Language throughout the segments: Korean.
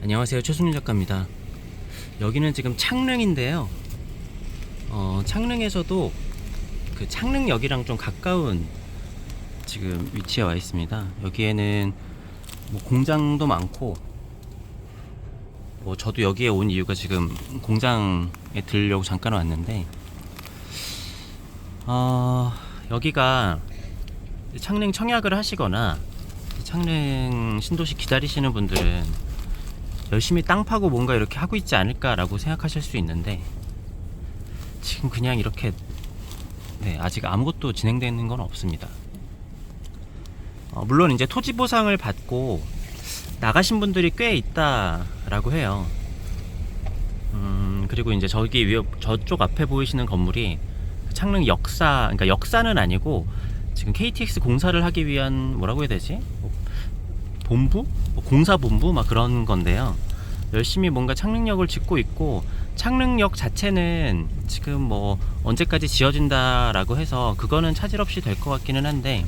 안녕하세요, 최순희 작가입니다. 여기는 지금 창릉인데요. 창릉에서도 그 창릉역이랑 좀 가까운 지금 위치에 와 있습니다. 여기에는 뭐 공장도 많고, 뭐 저도 여기에 온 이유가 지금 공장에 들으려고 잠깐 왔는데, 여기가 창릉 청약을 하시거나 창릉 신도시 기다리시는 분들은 열심히 땅 파고 뭔가 이렇게 하고 있지 않을까라고 생각하실 수 있는데, 지금 그냥 이렇게 아직 아무것도 진행되는 건 없습니다. 물론 이제 토지 보상을 받고 나가신 분들이 꽤 있다라고 해요. 그리고 이제 저쪽 앞에 보이시는 건물이 창릉 역사, 그러니까 역사는 아니고 지금 KTX 공사를 하기 위한, 뭐라고 해야 되지? 본부? 공사본부? 막 그런 건데요. 열심히 뭔가 창릉역을 짓고 있고, 창릉역 자체는 지금 뭐 언제까지 지어진다라고 해서 그거는 차질 없이 될 것 같기는 한데,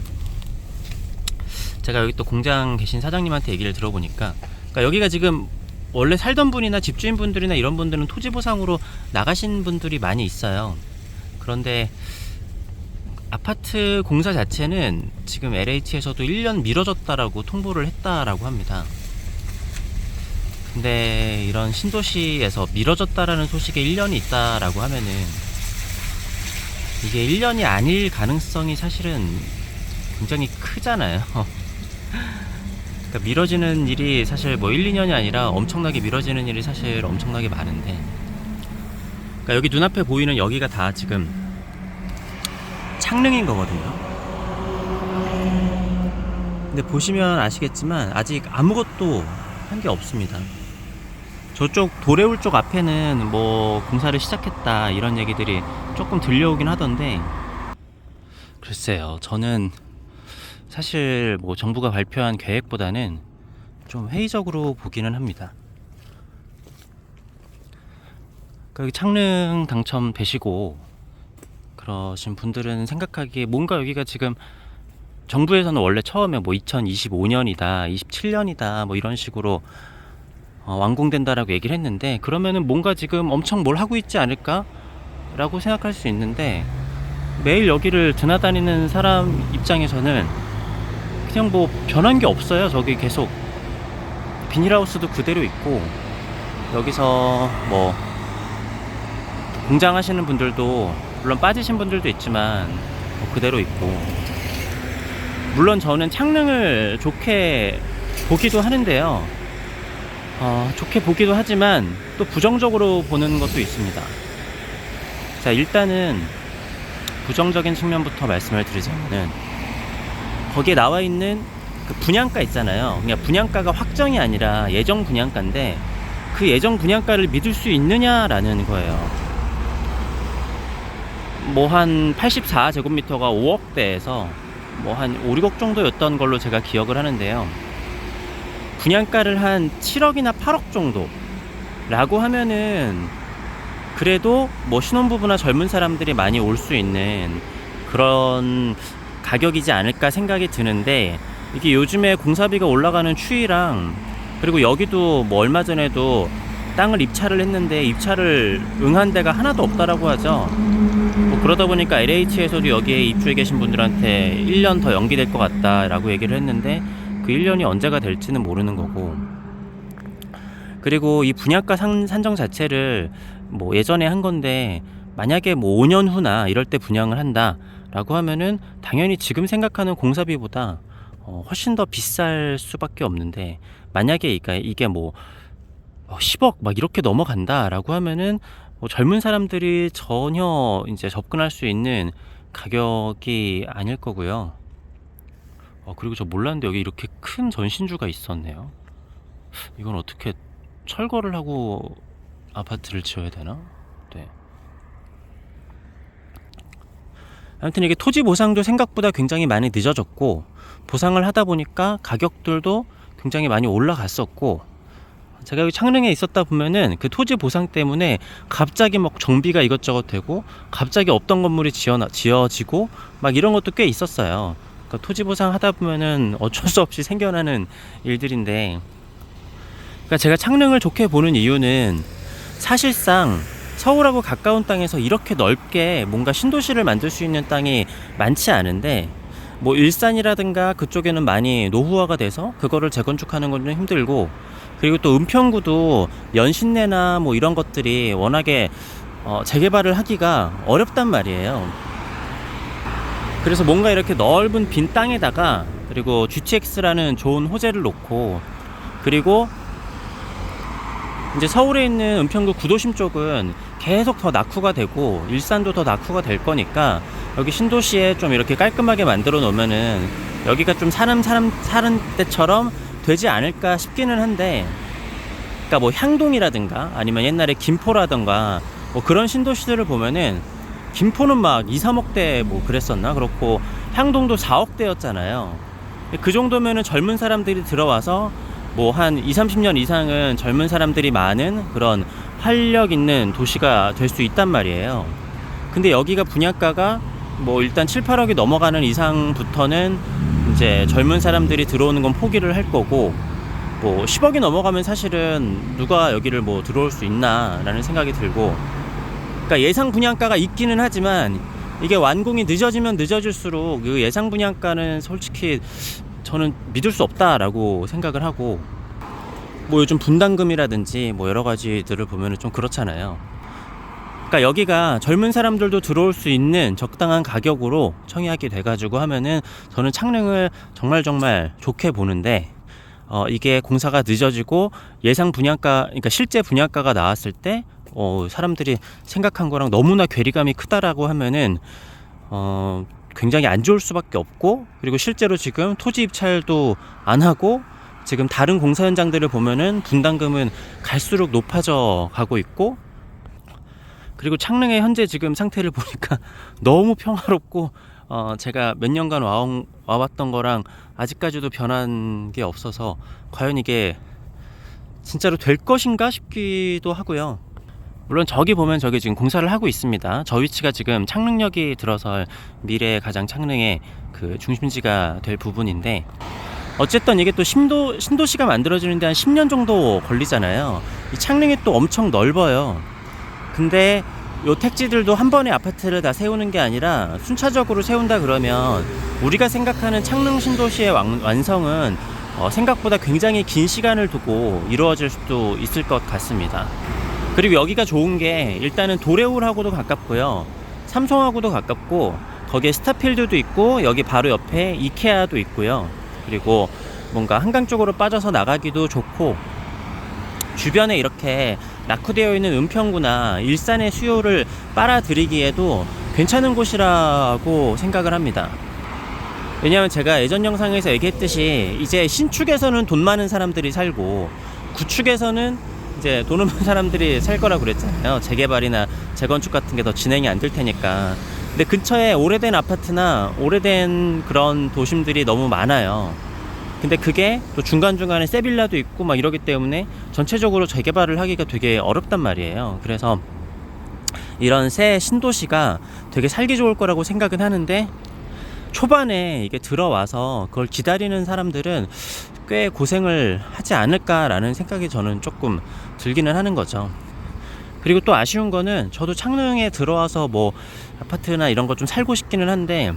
제가 여기 또 공장 계신 사장님한테 얘기를 들어보니까, 그러니까 여기가 지금 원래 살던 분이나 집주인분들이나 이런 분들은 토지 보상으로 나가신 분들이 많이 있어요. 그런데 아파트 공사 자체는 지금 LH에서도 1년 미뤄졌다라고 통보를 했다라고 합니다. 근데 이런 신도시에서 미뤄졌다라는 소식에 1년이 있다라고 하면은 이게 1년이 아닐 가능성이 사실은 굉장히 크잖아요. 그러니까 미뤄지는 일이 사실 뭐 1, 2년이 아니라 엄청나게 미뤄지는 일이 사실 엄청나게 많은데, 그러니까 여기 눈앞에 보이는 여기가 다 지금 창릉인 거거든요. 근데 보시면 아시겠지만 아직 아무것도 한 게 없습니다. 저쪽 도래울 쪽 앞에는 뭐 공사를 시작했다 이런 얘기들이 조금 들려오긴 하던데, 글쎄요, 저는 사실 뭐 정부가 발표한 계획보다는 좀 회의적으로 보기는 합니다. 그러니까 여기 창릉 당첨되시고 그러신 분들은 생각하기에 뭔가 여기가 지금 정부에서는 원래 처음에 뭐 2025년이다, 27년이다 뭐 이런 식으로 완공된다라고 얘기를 했는데, 그러면은 뭔가 지금 엄청 뭘 하고 있지 않을까? 라고 생각할 수 있는데, 매일 여기를 드나다니는 사람 입장에서는 그냥 뭐 변한 게 없어요. 저기 계속 비닐하우스도 그대로 있고, 여기서 뭐 공장 하시는 분들도 물론 빠지신 분들도 있지만 뭐 그대로 있고, 물론 저는 창릉을 좋게 보기도 하는데요. 좋게 보기도 하지만 또 부정적으로 보는 것도 있습니다. 자, 일단은 부정적인 측면부터 말씀을 드리자면은, 거기에 나와 있는 그 분양가 있잖아요. 그냥 분양가가 확정이 아니라 예정 분양가인데, 그 예정 분양가를 믿을 수 있느냐라는 거예요. 뭐 한 84제곱미터가 5억대에서 뭐 한 5, 6억 정도였던 걸로 제가 기억을 하는데요. 분양가를 한 7억이나 8억 정도라고 하면은 그래도 뭐 신혼부부나 젊은 사람들이 많이 올 수 있는 그런 가격이지 않을까 생각이 드는데, 이게 요즘에 공사비가 올라가는 추이랑, 그리고 여기도 뭐 얼마 전에도 땅을 입찰을 했는데 입찰을 응한 데가 하나도 없다라고 하죠. 뭐 그러다 보니까 LH에서도 여기에 입주해 계신 분들한테 1년 더 연기될 것 같다라고 얘기를 했는데, 그 1년이 언제가 될지는 모르는 거고, 그리고 이 분양가 산정 자체를 뭐 예전에 한 건데, 만약에 뭐 5년 후나 이럴 때 분양을 한다 라고 하면은 당연히 지금 생각하는 공사비보다 훨씬 더 비쌀 수밖에 없는데, 만약에 이게 뭐 10억 막 이렇게 넘어간다 라고 하면은 뭐 젊은 사람들이 전혀 이제 접근할 수 있는 가격이 아닐 거고요. 그리고 저 몰랐는데 여기 이렇게 큰 전신주가 있었네요. 이건 어떻게 철거를 하고 아파트를 지어야 되나? 네. 아무튼 이게 토지 보상도 생각보다 굉장히 많이 늦어졌고, 보상을 하다 보니까 가격들도 굉장히 많이 올라갔었고, 제가 여기 창릉에 있었다 보면은 그 토지 보상 때문에 갑자기 막 정비가 이것저것 되고, 갑자기 없던 건물이 지어지고 막 이런 것도 꽤 있었어요. 그러니까 토지 보상 하다 보면은 어쩔 수 없이 생겨나는 일들인데, 그러니까 제가 창릉을 좋게 보는 이유는 사실상 서울하고 가까운 땅에서 이렇게 넓게 뭔가 신도시를 만들 수 있는 땅이 많지 않은데, 뭐 일산이라든가 그쪽에는 많이 노후화가 돼서 그거를 재건축하는 건 좀 힘들고, 그리고 또 은평구도 연신내나 뭐 이런 것들이 워낙에 재개발을 하기가 어렵단 말이에요. 그래서 뭔가 이렇게 넓은 빈 땅에다가, 그리고 GTX라는 좋은 호재를 놓고, 그리고 이제 서울에 있는 은평구 구도심 쪽은 계속 더 낙후가 되고 일산도 더 낙후가 될 거니까 여기 신도시에 좀 이렇게 깔끔하게 만들어 놓으면은 여기가 좀 사는 데처럼 되지 않을까 싶기는 한데, 그러니까 뭐 향동이라든가 아니면 옛날에 김포라든가 뭐 그런 신도시들을 보면은, 김포는 막 2, 3억대 뭐 그랬었나? 그렇고 향동도 4억대였잖아요. 그 정도면은 젊은 사람들이 들어와서 뭐 한 2, 30년 이상은 젊은 사람들이 많은 그런 활력 있는 도시가 될 수 있단 말이에요. 근데 여기가 분양가가 뭐 일단 7, 8억이 넘어가는 이상부터는 이제 젊은 사람들이 들어오는 건 포기를 할 거고, 뭐 10억이 넘어가면 사실은 누가 여기를 뭐 들어올 수 있나 라는 생각이 들고, 그러니까 예상 분양가가 있기는 하지만 이게 완공이 늦어지면 늦어질수록 그 예상 분양가는 솔직히 저는 믿을 수 없다라고 생각을 하고, 뭐 요즘 분담금이라든지 뭐 여러 가지들을 보면은 좀 그렇잖아요. 그러니까 여기가 젊은 사람들도 들어올 수 있는 적당한 가격으로 청약이 돼가지고 하면은 저는 창릉을 정말 좋게 보는데, 이게 공사가 늦어지고 예상 분양가, 그러니까 실제 분양가가 나왔을 때 사람들이 생각한 거랑 너무나 괴리감이 크다라고 하면은 굉장히 안 좋을 수밖에 없고, 그리고 실제로 지금 토지 입찰도 안 하고 지금 다른 공사 현장들을 보면은 분담금은 갈수록 높아져 가고 있고, 그리고 창릉의 현재 지금 상태를 보니까 너무 평화롭고, 제가 몇 년간 와왔던 거랑 아직까지도 변한 게 없어서 과연 이게 진짜로 될 것인가 싶기도 하고요. 물론 저기 보면 저기 지금 공사를 하고 있습니다. 저 위치가 지금 창릉역이 들어설 미래의 가장 창릉의 그 중심지가 될 부분인데, 어쨌든 이게 또 신도시가 만들어지는데 한 10년 정도 걸리잖아요. 이 창릉이 또 엄청 넓어요. 근데 요 택지들도 한 번에 아파트를 다 세우는 게 아니라 순차적으로 세운다 그러면 우리가 생각하는 창릉 신도시의 완성은 생각보다 굉장히 긴 시간을 두고 이루어질 수도 있을 것 같습니다. 그리고 여기가 좋은 게 일단은 도레울하고도 가깝고요, 삼성하고도 가깝고, 거기에 스타필드도 있고, 여기 바로 옆에 이케아도 있고요. 그리고 뭔가 한강 쪽으로 빠져서 나가기도 좋고, 주변에 이렇게 낙후되어 있는 은평구나 일산의 수요를 빨아들이기에도 괜찮은 곳이라고 생각을 합니다. 왜냐하면 제가 예전 영상에서 얘기했듯이 이제 신축에서는 돈 많은 사람들이 살고 구축에서는 이제 돈 없는 사람들이 살 거라고 그랬잖아요. 재개발이나 재건축 같은 게 더 진행이 안 될 테니까. 근데 근처에 오래된 아파트나 오래된 그런 도심들이 너무 많아요. 근데 그게 또 중간중간에 세빌라도 있고 막 이러기 때문에 전체적으로 재개발을 하기가 되게 어렵단 말이에요. 그래서 이런 새 신도시가 되게 살기 좋을 거라고 생각은 하는데, 초반에 이게 들어와서 그걸 기다리는 사람들은 꽤 고생을 하지 않을까라는 생각이 저는 조금 들기는 하는 거죠. 그리고 또 아쉬운 거는, 저도 창릉에 들어와서 뭐 아파트나 이런 거 좀 살고 싶기는 한데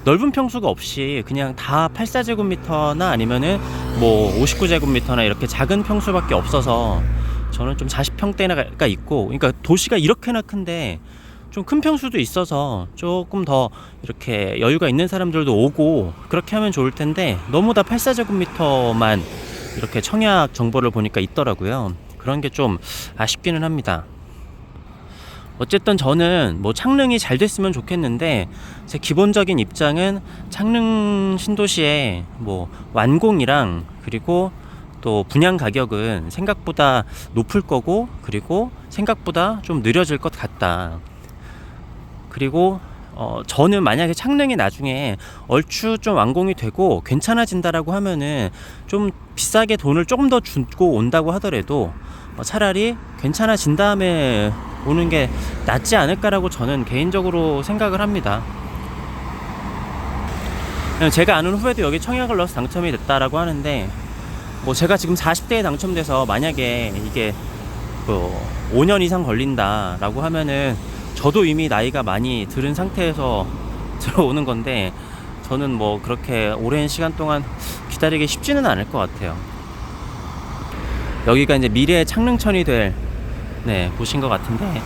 넓은 평수가 없이 그냥 다 84제곱미터나 아니면은 뭐 59제곱미터나 이렇게 작은 평수밖에 없어서 저는 좀 40평대가 있고, 그러니까 도시가 이렇게나 큰데 좀 큰 평수도 있어서 조금 더 이렇게 여유가 있는 사람들도 오고 그렇게 하면 좋을 텐데, 너무 다 84제곱미터만 이렇게 청약 정보를 보니까 있더라고요. 그런 게 좀 아쉽기는 합니다. 어쨌든 저는 뭐 창릉이 잘 됐으면 좋겠는데, 제 기본적인 입장은 창릉 신도시의 뭐 완공이랑 그리고 또 분양 가격은 생각보다 높을 거고, 그리고 생각보다 좀 느려질 것 같다. 그리고 저는 만약에 창릉이 나중에 얼추 좀 완공이 되고 괜찮아진다라고 하면은 좀 비싸게 돈을 조금 더 주고 온다고 하더라도 차라리 괜찮아진 다음에 오는 게 낫지 않을까라고 저는 개인적으로 생각을 합니다. 제가 아는 후배도 여기 청약을 넣어서 당첨이 됐다라고 하는데, 뭐 제가 지금 40대에 당첨돼서 만약에 이게 뭐 5년 이상 걸린다라고 하면은 저도 이미 나이가 많이 들은 상태에서 들어오는 건데, 저는 뭐 그렇게 오랜 시간 동안 기다리기 쉽지는 않을 것 같아요. 여기가 이제 미래의 창릉천이 될 곳인 것 같은데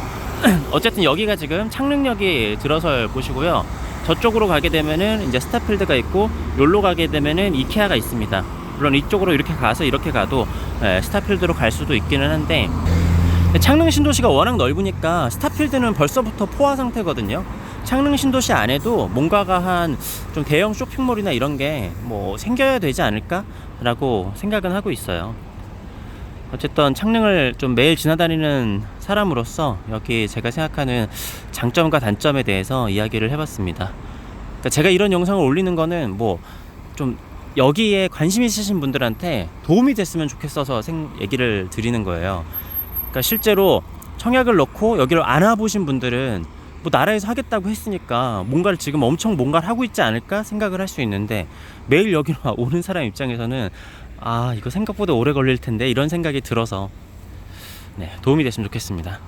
어쨌든 여기가 지금 창릉역이 들어설 곳이고요. 저쪽으로 가게 되면은 이제 스타필드가 있고, 여기로 가게 되면은 이케아가 있습니다. 물론 이쪽으로 이렇게 가서 이렇게 가도 스타필드로 갈 수도 있기는 한데, 창릉 신도시가 워낙 넓으니까 스타필드는 벌써부터 포화 상태거든요. 창릉 신도시 안에도 뭔가가 한 좀 대형 쇼핑몰이나 이런 게 뭐 생겨야 되지 않을까 라고 생각은 하고 있어요. 어쨌든 창릉을 좀 매일 지나다니는 사람으로서 여기 제가 생각하는 장점과 단점에 대해서 이야기를 해봤습니다. 그러니까 제가 이런 영상을 올리는 거는 뭐 좀 여기에 관심 있으신 분들한테 도움이 됐으면 좋겠어서 얘기를 드리는 거예요. 그러니까 실제로 청약을 넣고 여기를 안 와보신 분들은 뭐 나라에서 하겠다고 했으니까 뭔가를 지금 엄청 뭔가를 하고 있지 않을까 생각을 할 수 있는데, 매일 여기로 오는 사람 입장에서는 아, 이거 생각보다 오래 걸릴 텐데 이런 생각이 들어서 도움이 됐으면 좋겠습니다.